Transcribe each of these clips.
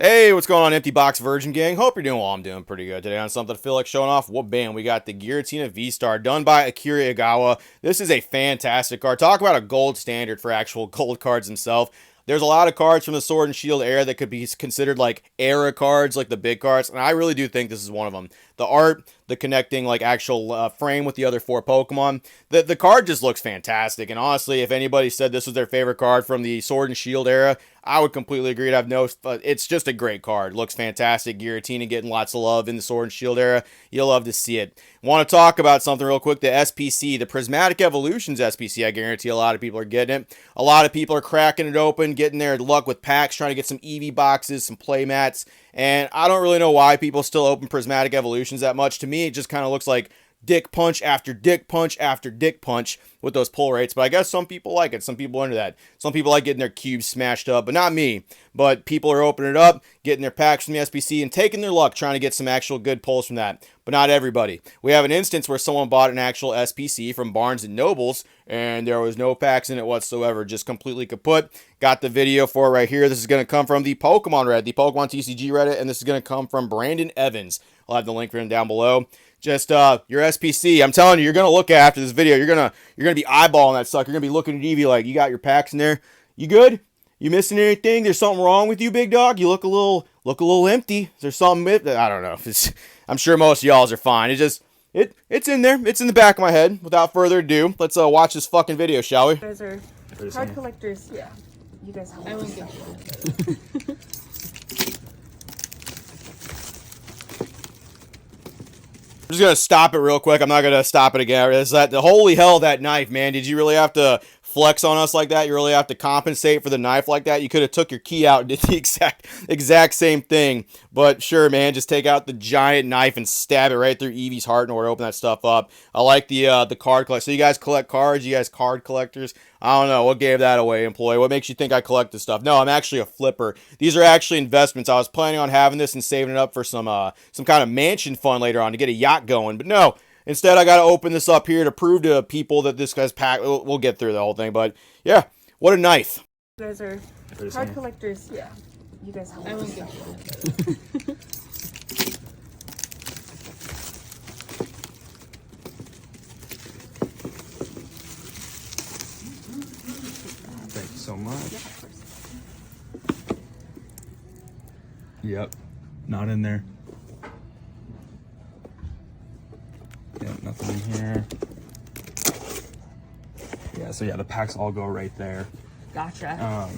Hey, what's going on, Empty Box Virgin Gang? Hope you're doing well. I'm doing pretty good today on something to feel like showing off. What bam, we got the Giratina V-Star done by Akira Igawa. This is a fantastic card. Talk about a gold standard for actual gold cards themselves. There's a lot of cards from the Sword and Shield era that could be considered like era cards, like the big cards, and I really do think this is one of them. The art, the connecting like actual frame with the other four Pokemon, the card just looks fantastic. And honestly, if anybody said this was their favorite card from the Sword and Shield era, I would completely agree. I've no, it's just a great card. Looks fantastic. Giratina getting lots of love in the Sword and Shield era. You'll love to see it. Want to talk about something real quick? The SPC, the Prismatic Evolutions SPC. I guarantee a lot of people are getting it. A lot of people are cracking it open, getting their luck with packs, trying to get some EV boxes, some play mats. And I don't really know why people still open Prismatic Evolutions that much. To me, it just kind of looks like dick punch after dick punch after dick punch with those pull rates. But I guess some people like it. Some people are into that. Some people like getting their cubes smashed up, but not me. But people are opening it up, getting their packs from the SPC, and taking their luck trying to get some actual good pulls from that. But not everybody. We have an instance where someone bought an actual SPC from Barnes & Nobles, and there was no packs in it whatsoever. Just completely kaput. Got the video for it right here. This is going to come from the Pokemon Reddit, the Pokemon TCG Reddit, and this is going to come from Brandon Evans. I'll have the link for him down below. Just your SPC. I'm telling you, you're gonna look after this video. You're gonna be eyeballing that sucker. You're gonna be looking at Eevee like, you got your packs in there. You good? You missing anything? There's something wrong with you, big dog? You look a little empty. Is there something? I don't know. I'm sure most of y'all's are fine. It's in there. It's in the back of my head. Without further ado, let's watch this fucking video, shall we? You guys are card collectors. Yeah. You guys have. I won't get you. I'm just gonna stop it real quick. I'm not gonna stop it again. Is that the holy hell, that knife, man? Did you really have to flex on us like that? You really have to compensate for the knife like that? You could have took your key out and did the exact same thing. But sure, man, just take out the giant knife and stab it right through Eevee's heart in order to open that stuff up. I like the card collect. So you guys collect cards? You guys card collectors? I don't know. What gave that away, employee? What makes you think I collect this stuff? No, I'm actually a flipper. These are actually investments. I was planning on having this and saving it up for some kind of mansion fund later on to get a yacht going. But no, instead I got to open this up here to prove to people that this guy's packed. We'll get through the whole thing. But yeah, what a knife. You guys are card collectors. Yeah. You guys have. I won't get you. Thank you so much. Yep, not in there. Yep, nothing in here. Yeah, so yeah, the packs all go right there. Gotcha.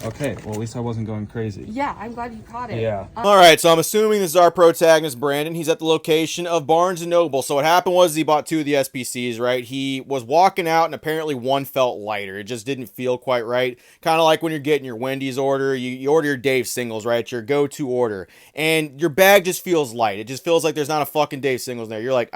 Okay, well, at least I wasn't going crazy. Yeah, I'm glad you caught it. Yeah. All right, so I'm assuming this is our protagonist, Brandon. He's at the location of Barnes & Noble. So what happened was he bought two of the SPCs, right? He was walking out, and apparently one felt lighter. It just didn't feel quite right. Kind of like when you're getting your Wendy's order. You order your Dave Singles, right? It's your go-to order. And your bag just feels light. It just feels like there's not a fucking Dave Singles in there. You're like,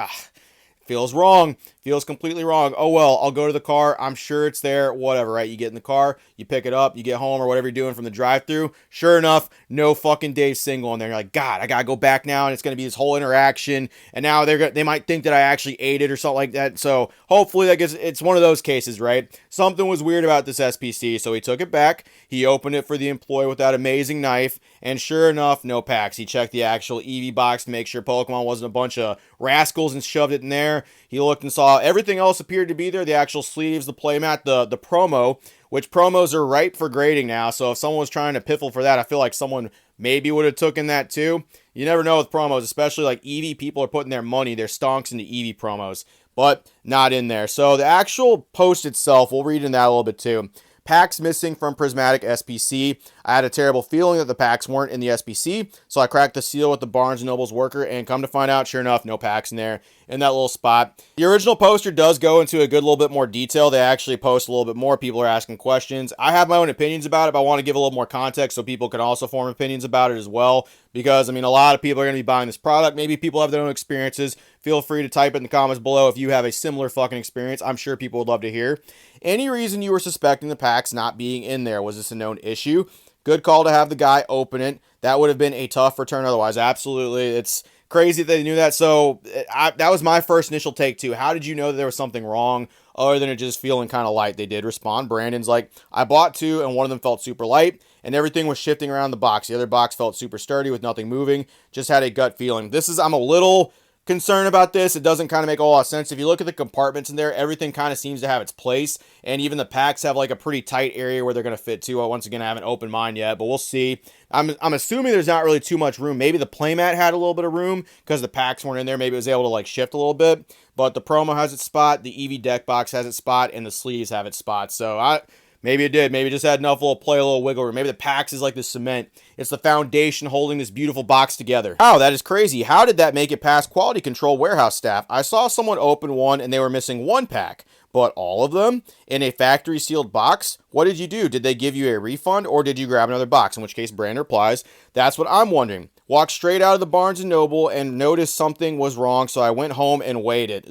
feels wrong. Feels completely wrong. Oh, well, I'll go to the car. I'm sure it's there. Whatever, right? You get in the car, you pick it up, you get home or whatever you're doing from the drive-thru. Sure enough, no fucking Dave Single in there. You're like, God, I gotta go back now, and it's gonna be this whole interaction. And now they might think that I actually ate it or something like that. So hopefully that gets, it's one of those cases, right? Something was weird about this SPC, so he took it back. He opened it for the employee with that amazing knife, and sure enough, no packs. He checked the actual EV box to make sure Pokemon wasn't a bunch of rascals and shoved it in there. He looked and saw everything else appeared to be there. The actual sleeves, the playmat, the promo, which promos are ripe for grading now. So if someone was trying to piffle for that, I feel like someone maybe would have taken that too. You never know with promos, especially like EV. People are putting their money, their stonks into EV promos, but not in there. So the actual post itself, we'll read in that a little bit too. Packs missing from Prismatic SPC. I had a terrible feeling that the packs weren't in the SPC, so I cracked the seal with the Barnes & Noble's worker, and come to find out, sure enough, no packs in there in that little spot. The original poster does go into a good little bit more detail. They actually post a little bit more. People are asking questions. I have my own opinions about it, but I want to give a little more context so people can also form opinions about it as well, because, I mean, a lot of people are going to be buying this product. Maybe people have their own experiences. Feel free to type it in the comments below if you have a similar fucking experience. I'm sure people would love to hear. Any reason you were suspecting the packs not being in there? Was this a known issue? Good call to have the guy open it. That would have been a tough return otherwise. Absolutely. It's crazy that they knew that. So that was my first initial take too. How did you know that there was something wrong other than it just feeling kind of light? They did respond. Brandon's like, I bought two and one of them felt super light. and everything was shifting around the box. The other box felt super sturdy with nothing moving. Just had a gut feeling. I'm a little concerned about this. It doesn't kind of make a lot of sense. If you look at the compartments in there, everything kind of seems to have its place, and even the packs have like a pretty tight area where they're going to fit to. Once again, I haven't opened mine yet, but we'll see. I'm assuming there's not really too much room. Maybe the playmat had a little bit of room because the packs weren't in there. Maybe it was able to like shift a little bit, but the promo has its spot, the EV deck box has its spot, and the sleeves have its spot. So maybe it did. Maybe it just had enough little play, a little wiggle room. Maybe the packs is like the cement. It's the foundation holding this beautiful box together. Wow, that is crazy. How did that make it past quality control warehouse staff? I saw someone open one and they were missing one pack, but all of them in a factory sealed box? What did you do? Did they give you a refund or did you grab another box? In which case Brandon replies, that's what I'm wondering. Walked straight out of the Barnes & Noble and noticed something was wrong, so I went home and waited.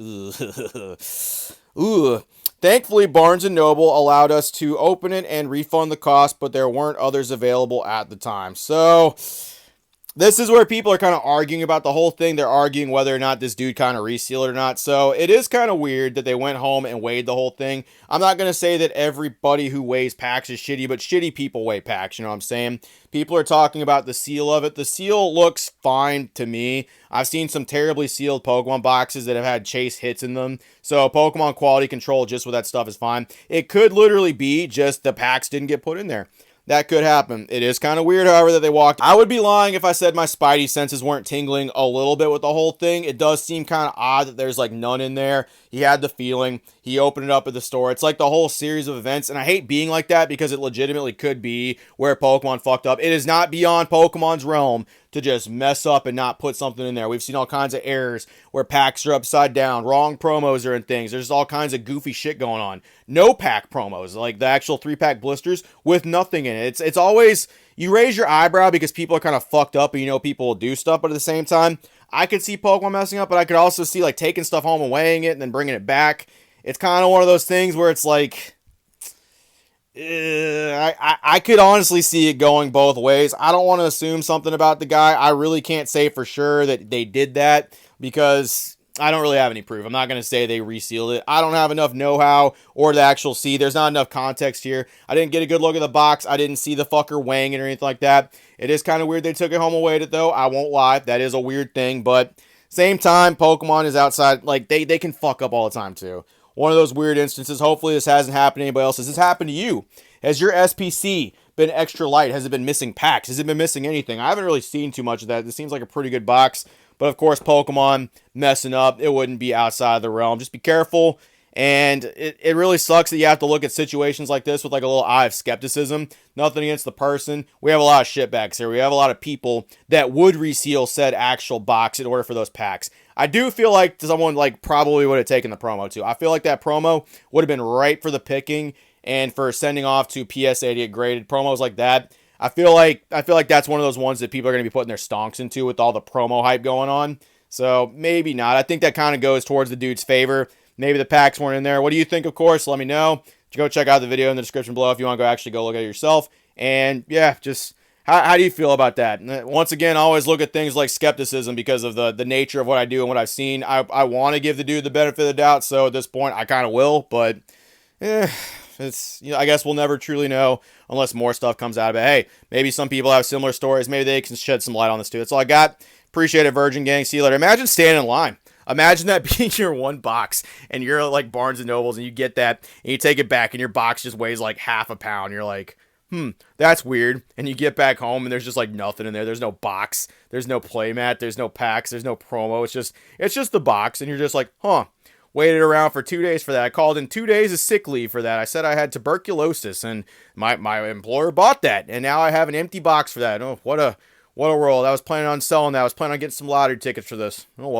Ooh. Thankfully, Barnes & Noble allowed us to open it and refund the cost, but there weren't others available at the time. So, this is where people are kind of arguing about the whole thing. They're arguing whether or not this dude kind of resealed it or not. So, it is kind of weird that they went home and weighed the whole thing. I'm not going to say that everybody who weighs packs is shitty, but shitty people weigh packs, you know what I'm saying? People are talking about the seal of it. The seal looks fine to me. I've seen some terribly sealed Pokemon boxes that have had chase hits in them. So Pokemon quality control just with that stuff is fine. It could literally be just the packs didn't get put in there. That could happen. It is kind of weird, however, that they walked. I would be lying if I said my spidey senses weren't tingling a little bit with the whole thing. It does seem kind of odd that there's like none in there. He had the feeling. He opened it up at the store. It's like the whole series of events, and I hate being like that because it legitimately could be where Pokemon fucked up. It is not beyond Pokemon's realm to just mess up and not put something in there. We've seen all kinds of errors where packs are upside down, wrong promos are in things. There's all kinds of goofy shit going on. No pack promos, like the actual 3-pack blisters with nothing in it. It's always, you raise your eyebrow because people are kind of fucked up and you know people will do stuff, but at the same time, I could see Pokemon messing up, but I could also see like taking stuff home and weighing it and then bringing it back. It's kind of one of those things where it's like, I could honestly see it going both ways. I don't want to assume something about the guy. I really can't say for sure that they did that because I don't really have any proof. I'm not going to say they resealed it. I don't have enough know-how or the actual see. There's not enough context here. I didn't get a good look at the box. I didn't see the fucker weighing it or anything like that. It is kind of weird they took it home and weighed it though. I won't lie. That is a weird thing, but same time, Pokemon is outside. Like, they can fuck up all the time too. One of those weird instances. Hopefully this hasn't happened to anybody else. Has this happened to you? Has your SPC been extra light? Has it been missing packs? Has it been missing anything? I haven't really seen too much of that. This seems like a pretty good box. But of course, Pokemon messing up, it wouldn't be outside of the realm. Just be careful. And it really sucks that you have to look at situations like this with like a little eye of skepticism. Nothing against the person. We have a lot of shitbags here. We have a lot of people that would reseal said actual box in order for those packs. I do feel like someone like probably would have taken the promo too. I feel like that promo would have been right for the picking and for sending off to PSA to get graded. Promos like that, I feel like that's one of those ones that people are going to be putting their stonks into with all the promo hype going on. So maybe not. I think that kind of goes towards the dude's favor. Maybe the packs weren't in there. What do you think? Of course, let me know. Go check out the video in the description below if you want to actually go look at it yourself. And yeah, just how do you feel about that? Once again, I always look at things like skepticism because of the nature of what I do and what I've seen. I want to give the dude the benefit of the doubt, so at this point I kind of will, but it's, you know, I guess we'll never truly know unless more stuff comes out of it. Hey, maybe some people have similar stories. Maybe they can shed some light on this too. That's all I got. Appreciate it, Virgin Gang. See you later. Imagine standing in line. Imagine that being your one box and you're like Barnes and Nobles and you get that and you take it back and your box just weighs like half a pound. You're like, that's weird. And you get back home and there's just like nothing in there. There's no box. There's no playmat. There's no packs. There's no promo. It's just the box. And you're just like, waited around for 2 days for that. I called in 2 days of sick leave for that. I said I had tuberculosis and my employer bought that. And now I have an empty box for that. Oh, what a world. I was planning on selling that. I was planning on getting some lottery tickets for this. Oh, well.